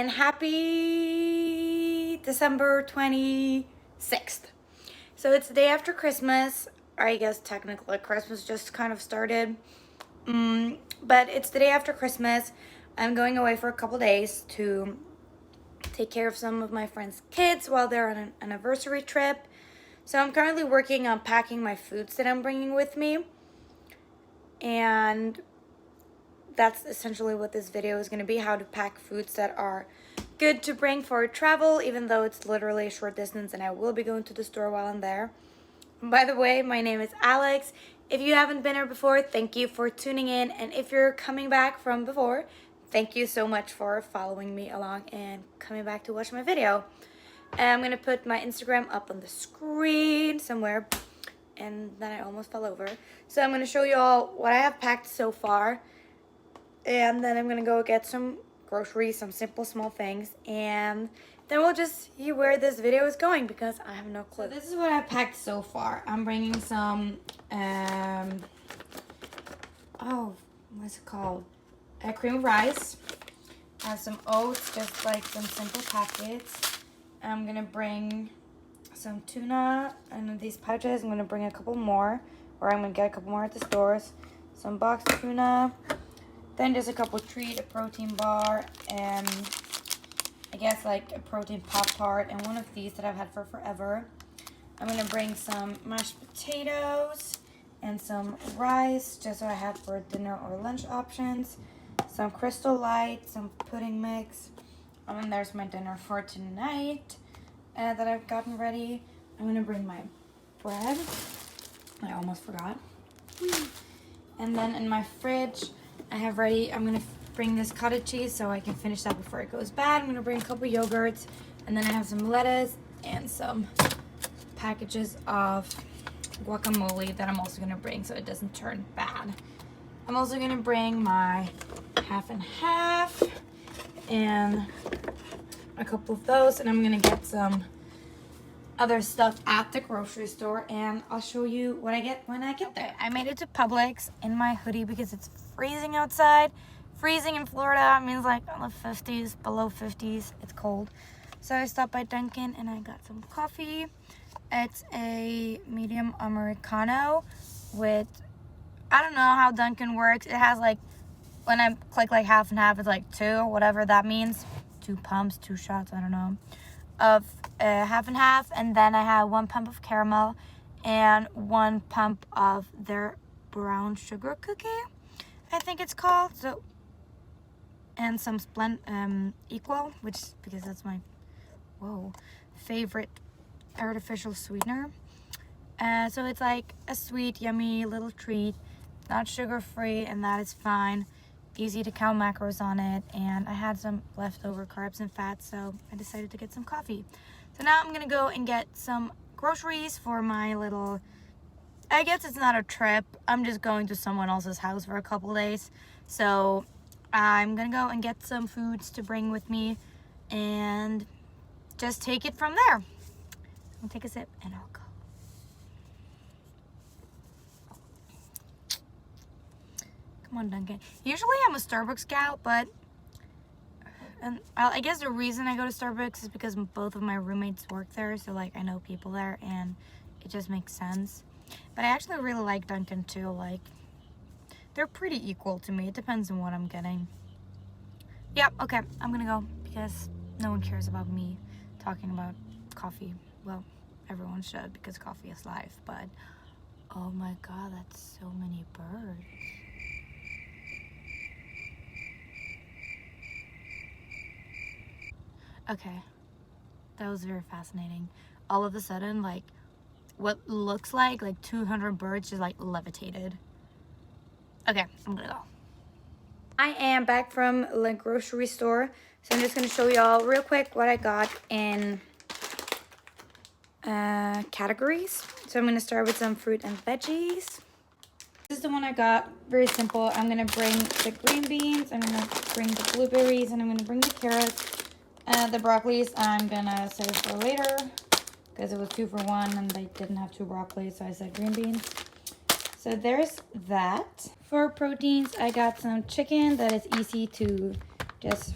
and happy December 26th. So it's the day after Christmas. I guess technically Christmas just kind of started. But it's the day after Christmas. I'm going away for a couple days to take care of some of my friends' kids while they're on an anniversary trip. So I'm currently working on packing my foods that I'm bringing with me. And that's essentially what this video is going to be, how to pack foods that are good to bring for travel, even though it's literally a short distance and I will be going to the store while I'm there. By the way, my name is Alex. If you haven't been here before, thank you for tuning in. And if you're coming back from before, thank you so much for following me along and coming back to watch my video. And I'm going to put my Instagram up on the screen somewhere. And then I almost fell over. So I'm going to show you all what I have packed so far. And then I'm going to go get some groceries, some simple small things. And then we'll just see where this video is going because I have no clue. So this is what I've packed so far. I'm bringing some, what's it called? Cream of rice. I have some oats, just like some simple packets. I'm going to bring some tuna and these pouches. I'm going to bring a couple more, or I'm going to get a couple more at the stores. Some boxed tuna. Then just a couple treat, a protein bar, and I guess like a protein Pop-Tart, and one of these that I've had for forever. I'm going to bring some mashed potatoes and some rice, just so I have for dinner or lunch options. Some Crystal Light, some pudding mix. And there's my dinner for tonight that I've gotten ready. I'm going to bring my bread. I almost forgot. And then in my fridge, I have ready, I'm going to bring this cottage cheese so I can finish that before it goes bad. I'm going to bring a couple yogurts, and then I have some lettuce and some packages of guacamole that I'm also going to bring so it doesn't turn bad. I'm also going to bring my half and half and a couple of those, and I'm going to get some other stuff at the grocery store, and I'll show you what I get when I get there. I made it to Publix in my hoodie because it's freezing outside. Freezing in Florida means like on the 50s, below 50s. It's cold. So I stopped by Dunkin' and I got some coffee. It's a medium Americano with, I don't know how Dunkin' works. It has like, when I click like half and half, it's like 2, whatever that means. 2 pumps, 2 shots, I don't know. Of half and half, and then I have 1 pump of caramel and 1 pump of their brown sugar cookie, I think it's called. So, and some Equal, which because that's my favorite artificial sweetener. So it's like a sweet, yummy little treat, not sugar free, and that is fine. Easy to count macros on it, and I had some leftover carbs and fats, so I decided to get some coffee. So now I'm gonna go and get some groceries for my little, I guess it's not a trip, I'm just going to someone else's house for a couple days. So I'm gonna go and get some foods to bring with me and just take it from there. I'll take a sip and I'll go. Come on, Dunkin'. Usually I'm a Starbucks gal, but I guess the reason I go to Starbucks is because both of my roommates work there, so like I know people there and it just makes sense. But I actually really like Dunkin' too. Like, they're pretty equal to me. It depends on what I'm getting. Yeah, okay, I'm gonna go because no one cares about me talking about coffee. Well, everyone should because coffee is life, but oh my god, that's so many birds. Okay, that was very fascinating. All of a sudden, like, what looks like 200 birds just like levitated. Okay, I'm gonna go. I am back from the grocery store, so I'm just gonna show y'all real quick what I got in categories. So I'm gonna start with some fruit and veggies. This is the one I got, very simple. I'm gonna bring the green beans, I'm gonna bring the blueberries, and I'm gonna bring the carrots. The broccolis I'm gonna save for later because it was 2 for 1 and they didn't have 2 broccoli, so I said green beans. So there's that. For proteins, I got some chicken that is easy to just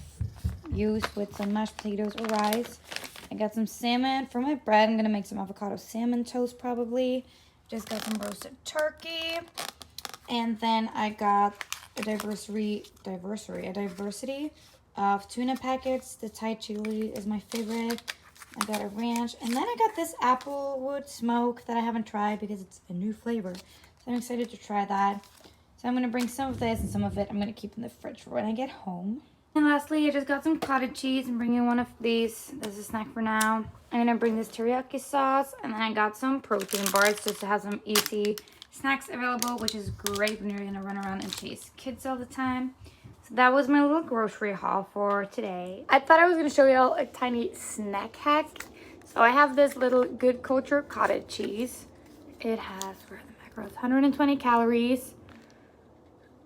use with some mashed potatoes or rice. I got some salmon for my bread. I'm gonna make some avocado salmon toast probably. Just got some roasted turkey. And then I got a diversity of tuna packets. The Thai chili is my favorite. I got a ranch. And then I got this applewood smoke that I haven't tried because it's a new flavor. So I'm excited to try that. So I'm going to bring some of this and some of it I'm going to keep in the fridge for when I get home. And lastly, I just got some cottage cheese. I'm bringing one of these as a snack for now. I'm going to bring this teriyaki sauce. And then I got some protein bars just to have some easy snacks available, which is great when you're going to run around and chase kids all the time. So that was my little grocery haul for today. I thought I was going to show you all a tiny snack hack. So I have this little Good Culture cottage cheese. It has, where are the macros? 120 calories.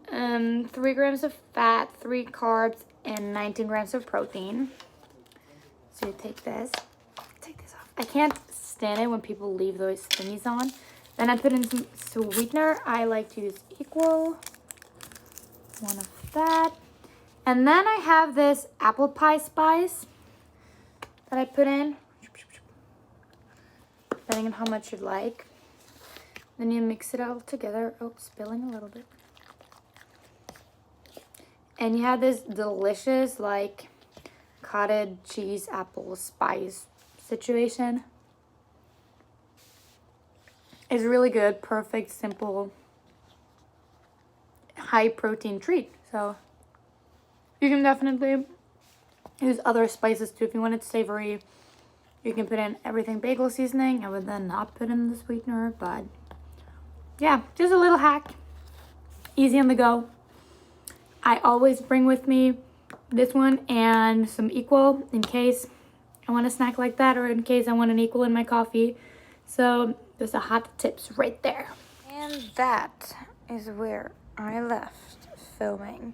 3 grams of fat, 3 carbs, and 19 grams of protein. So you take this off. I can't stand it when people leave those thingies on. Then I put in some sweetener. I like to use Equal, one of that. And then I have this apple pie spice that I put in, depending on how much you'd like. Then you mix it all together. Oh, spilling a little bit. And you have this delicious, like, cottage cheese apple spice situation. It's really good, perfect, simple, high protein treat. So you can definitely use other spices too if you want it savory. You can put in everything bagel seasoning. I would then not put in the sweetener, but yeah, just a little hack. Easy on the go. I always bring with me this one and some Equal in case I want a snack like that, or in case I want an Equal in my coffee. So there's a hot tips right there. And that is where I left filming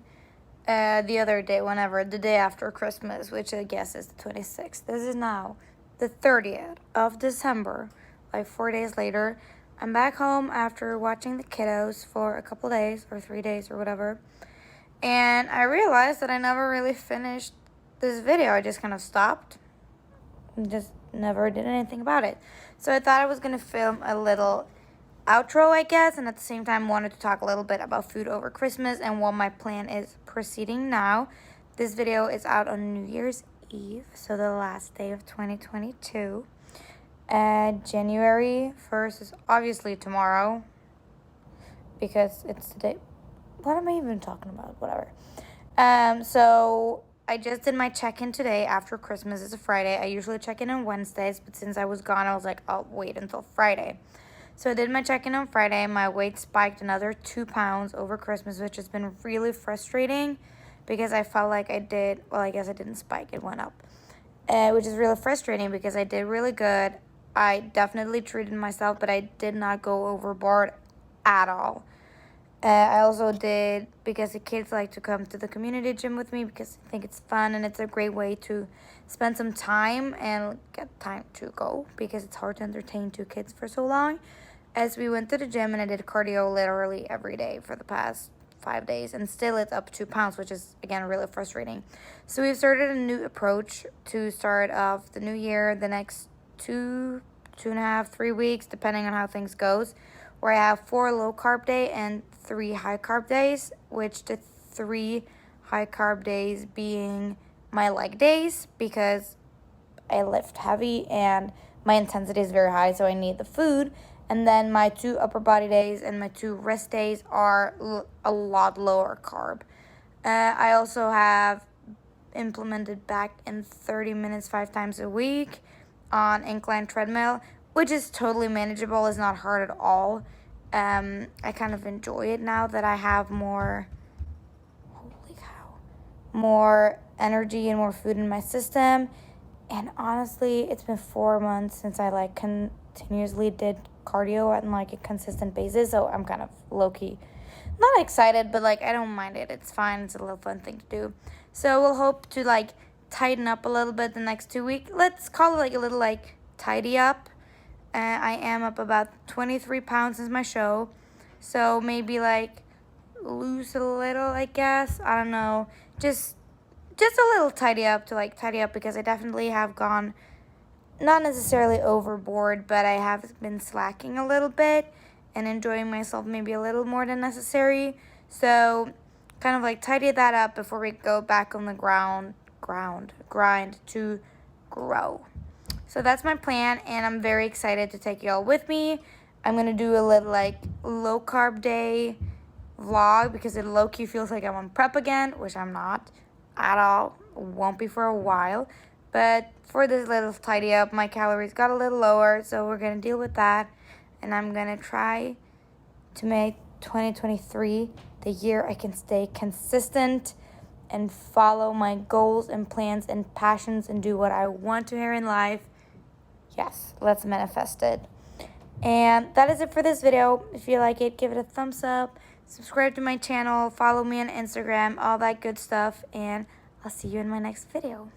the other day, the day after Christmas, which I guess is the 26th. This is now the 30th of December, like 4 days later. I'm back home after watching the kiddos for a couple days or 3 days or whatever. And I realized that I never really finished this video. I just kind of stopped and just never did anything about it. So I thought I was going to film a little outro, I guess, and at the same time wanted to talk a little bit about food over Christmas and what my plan is proceeding now. This video is out on New Year's Eve, so the last day of 2022. January 1st is obviously tomorrow because it's the day. What am I even talking about? Whatever. So I just did my check-in today after Christmas. It's a Friday. I usually check in on Wednesdays, but since I was gone, I was like, I'll wait until Friday. So I did my check-in on Friday. My weight spiked another 2 pounds over Christmas, which has been really frustrating because I felt like I did, well, I guess it didn't spike. It went up, which is really frustrating because I did really good. I definitely treated myself, but I did not go overboard at all. I also did, because the kids like to come to the community gym with me because I think it's fun and it's a great way to spend some time and get time to go because it's hard to entertain 2 kids for so long. As we went to the gym and I did cardio literally every day for the past 5 days, and still it's up 2 pounds, which is, again, really frustrating. So we've started a new approach to start off the new year, the next 2.5, 3 weeks, depending on how things goes, where I have 4 low-carb days and 3 high-carb days, which the 3 high-carb days being my leg days because I lift heavy and my intensity is very high, so I need the food. And then my 2 upper body days and my 2 wrist days are a lot lower carb. I also have implemented back in 30 minutes 5 times a week on incline treadmill, which is totally manageable. It's not hard at all. I kind of enjoy it now that I have more energy and more food in my system. And honestly, it's been 4 months since I continuously did cardio on a consistent basis, so I'm kind of low-key not excited, but I don't mind it. It's fine. It's a little fun thing to do. So we'll hope to tighten up a little bit the next 2 weeks. Let's call it a little tidy up. I am up about 23 pounds since my show, so maybe lose a little, I guess. I don't know, just just a little tidy up because I definitely have gone not necessarily overboard, but I have been slacking a little bit and enjoying myself maybe a little more than necessary. So kind of like tidy that up before we go back on the grind to grow. So that's my plan, and I'm very excited to take y'all with me. I'm going to do a little like low carb day vlog because it low-key feels like I'm on prep again, which I'm not at all. Won't be for a while. But for this little tidy up, my calories got a little lower, so we're going to deal with that. And I'm going to try to make 2023 the year I can stay consistent and follow my goals and plans and passions and do what I want to here in life. Yes, let's manifest it. And that is it for this video. If you like it, give it a thumbs up. Subscribe to my channel. Follow me on Instagram. All that good stuff. And I'll see you in my next video.